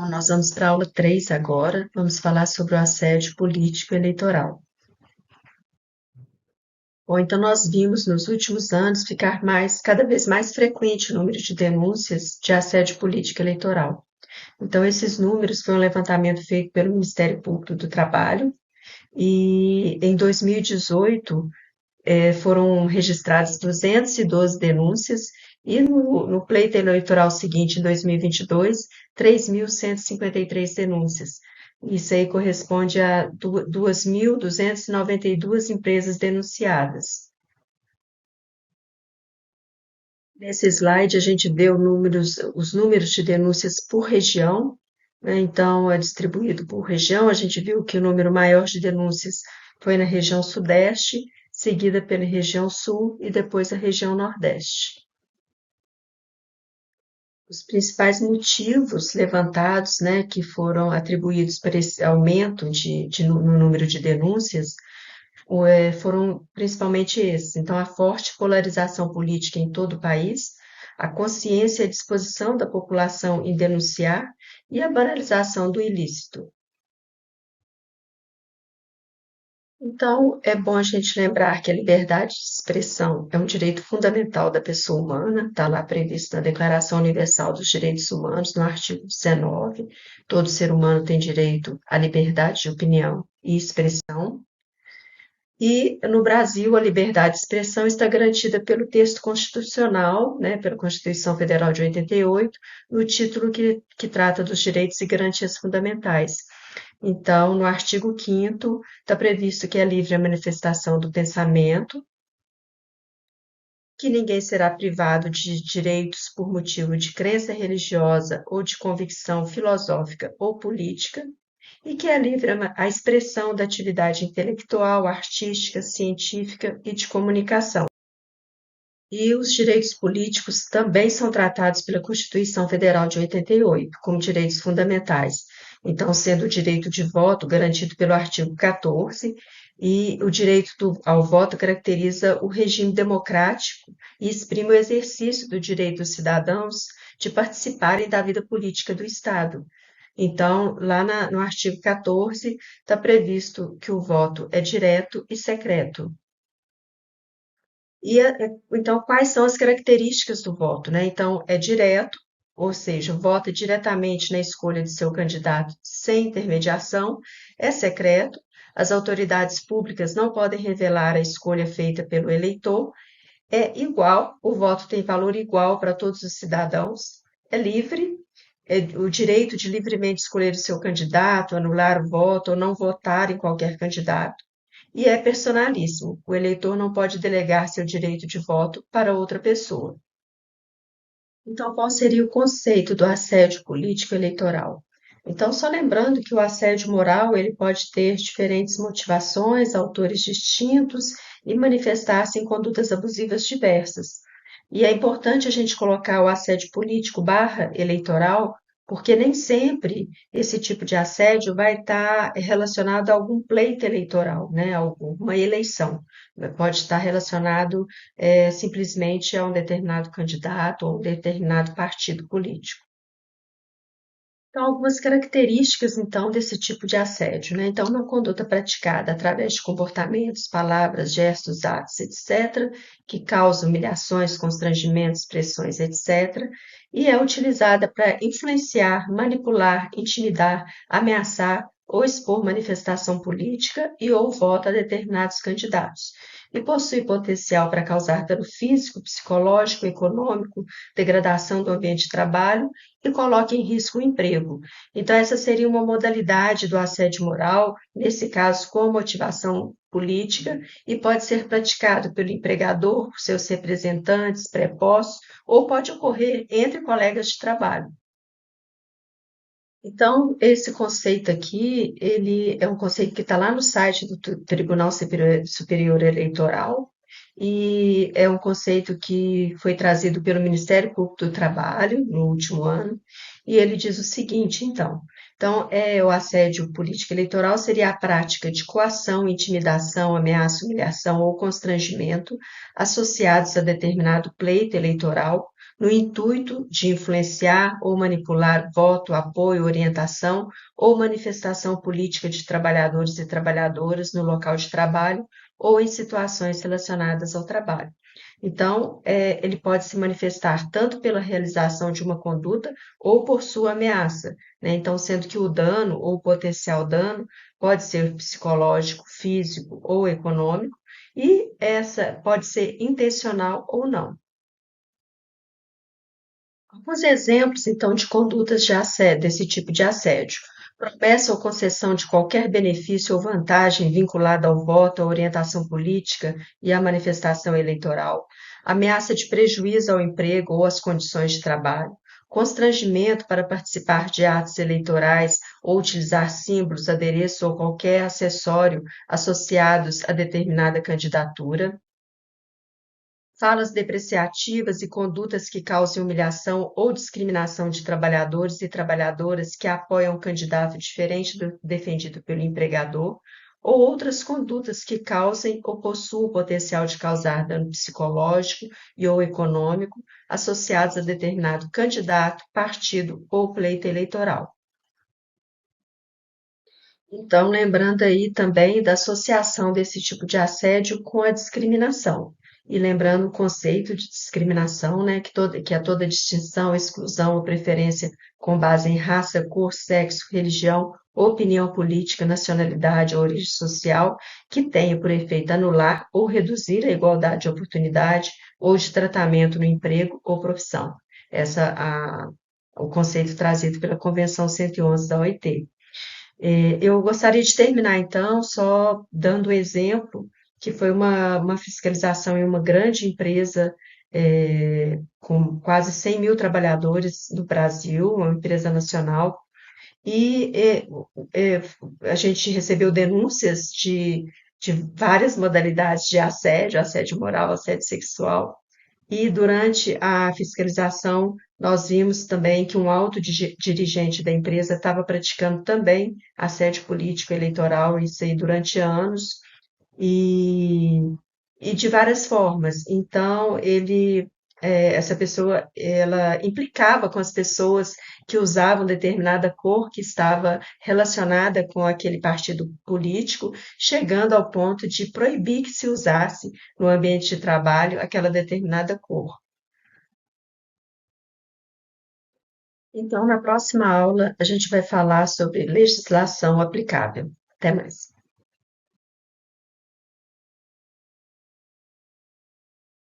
Bom, nós vamos para a aula 3 agora. Vamos falar sobre o assédio político eleitoral. Bom, então nós vimos nos últimos anos ficar cada vez mais frequente o número de denúncias de assédio político eleitoral. Então, esses números foi um levantamento feito pelo Ministério Público do Trabalho e em 2018 foram registradas 212 denúncias e no pleito eleitoral seguinte, em 2022, 3.153 denúncias. Isso aí corresponde a 2.292 empresas denunciadas. Nesse slide, a gente vê os números de denúncias por região, né? Então, é distribuído por região. A gente viu que o número maior de denúncias foi na região Sudeste, seguida pela região Sul e depois a região Nordeste. Os principais motivos levantados, né, que foram atribuídos para esse aumento no número de denúncias, foram principalmente esses. Então, a forte polarização política em todo o país, a consciência e a disposição da população em denunciar e a banalização do ilícito. Então, é bom a gente lembrar que a liberdade de expressão é um direito fundamental da pessoa humana, está lá previsto na Declaração Universal dos Direitos Humanos, no artigo 19. Todo ser humano tem direito à liberdade de opinião e expressão. E no Brasil, a liberdade de expressão está garantida pelo texto constitucional, né, pela Constituição Federal de 88, no título que trata dos direitos e garantias fundamentais. Então, no artigo 5º, está previsto que é livre a manifestação do pensamento, que ninguém será privado de direitos por motivo de crença religiosa ou de convicção filosófica ou política, e que é livre a expressão da atividade intelectual, artística, científica e de comunicação. E os direitos políticos também são tratados pela Constituição Federal de 88 como direitos fundamentais. Então, sendo o direito de voto garantido pelo artigo 14, e o direito ao voto caracteriza o regime democrático e exprime o exercício do direito dos cidadãos de participarem da vida política do Estado. Então, lá no artigo 14, está previsto que o voto é direto e secreto. Então, quais são as características do voto, né? Então, é direto, ou seja, vota diretamente na escolha de seu candidato sem intermediação, é secreto, as autoridades públicas não podem revelar a escolha feita pelo eleitor, é igual, o voto tem valor igual para todos os cidadãos, é livre, é o direito de livremente escolher o seu candidato, anular o voto ou não votar em qualquer candidato. E é personalíssimo. O eleitor não pode delegar seu direito de voto para outra pessoa. Então, qual seria o conceito do assédio político eleitoral? Então, só lembrando que o assédio moral ele pode ter diferentes motivações, autores distintos e manifestar-se em condutas abusivas diversas. E é importante a gente colocar o assédio político barra eleitoral, porque nem sempre esse tipo de assédio vai estar relacionado a algum pleito eleitoral, né, a alguma eleição. Pode estar relacionado simplesmente a um determinado candidato ou um determinado partido político. Então, algumas características, então, desse tipo de assédio, né? Então, uma conduta praticada através de comportamentos, palavras, gestos, atos, etc., que causam humilhações, constrangimentos, pressões, etc., e é utilizada para influenciar, manipular, intimidar, ameaçar ou expor manifestação política e ou voto a determinados candidatos. E possui potencial para causar dano físico, psicológico, econômico, degradação do ambiente de trabalho e coloca em risco o emprego. Então, essa seria uma modalidade do assédio moral, nesse caso, com motivação política, e pode ser praticado pelo empregador, por seus representantes prepostos, ou pode ocorrer entre colegas de trabalho. Então, esse conceito aqui, ele é um conceito que está lá no site do Tribunal Superior Eleitoral, e é um conceito que foi trazido pelo Ministério Público do Trabalho no último ano, e ele diz o seguinte, então, Então, o assédio político eleitoral seria a prática de coação, intimidação, ameaça, humilhação ou constrangimento associados a determinado pleito eleitoral, no intuito de influenciar ou manipular voto, apoio, orientação ou manifestação política de trabalhadores e trabalhadoras no local de trabalho ou em situações relacionadas ao trabalho. Então, ele pode se manifestar tanto pela realização de uma conduta ou por sua ameaça, né? Então, sendo que o dano ou potencial dano pode ser psicológico, físico ou econômico, e essa pode ser intencional ou não. Alguns exemplos, então, de condutas de assédio, desse tipo de assédio. Promessa ou concessão de qualquer benefício ou vantagem vinculada ao voto, à orientação política e à manifestação eleitoral. Ameaça de prejuízo ao emprego ou às condições de trabalho. Constrangimento para participar de atos eleitorais ou utilizar símbolos, adereços ou qualquer acessório associados a determinada candidatura. Falas depreciativas e condutas que causem humilhação ou discriminação de trabalhadores e trabalhadoras que apoiam um candidato diferente do defendido pelo empregador, ou outras condutas que causem ou possuam o potencial de causar dano psicológico e ou econômico associados a determinado candidato, partido ou pleito eleitoral. Então, lembrando aí também da associação desse tipo de assédio com a discriminação. E lembrando o conceito de discriminação, né, que é toda distinção, exclusão ou preferência com base em raça, cor, sexo, religião, opinião política, nacionalidade ou origem social, que tenha por efeito anular ou reduzir a igualdade de oportunidade ou de tratamento no emprego ou profissão. O conceito trazido pela Convenção 111 da OIT. Eu gostaria de terminar, então, só dando um exemplo, que foi uma fiscalização em uma grande empresa, com quase 100 mil trabalhadores no Brasil, uma empresa nacional, e a gente recebeu denúncias de várias modalidades de assédio, assédio moral, assédio sexual, e durante a fiscalização, nós vimos também que um alto dirigente da empresa estava praticando também assédio político eleitoral, isso aí durante anos, e, e de várias formas. Então, essa pessoa, ela implicava com as pessoas que usavam determinada cor que estava relacionada com aquele partido político, chegando ao ponto de proibir que se usasse no ambiente de trabalho aquela determinada cor. Então, na próxima aula, a gente vai falar sobre legislação aplicável. Até mais.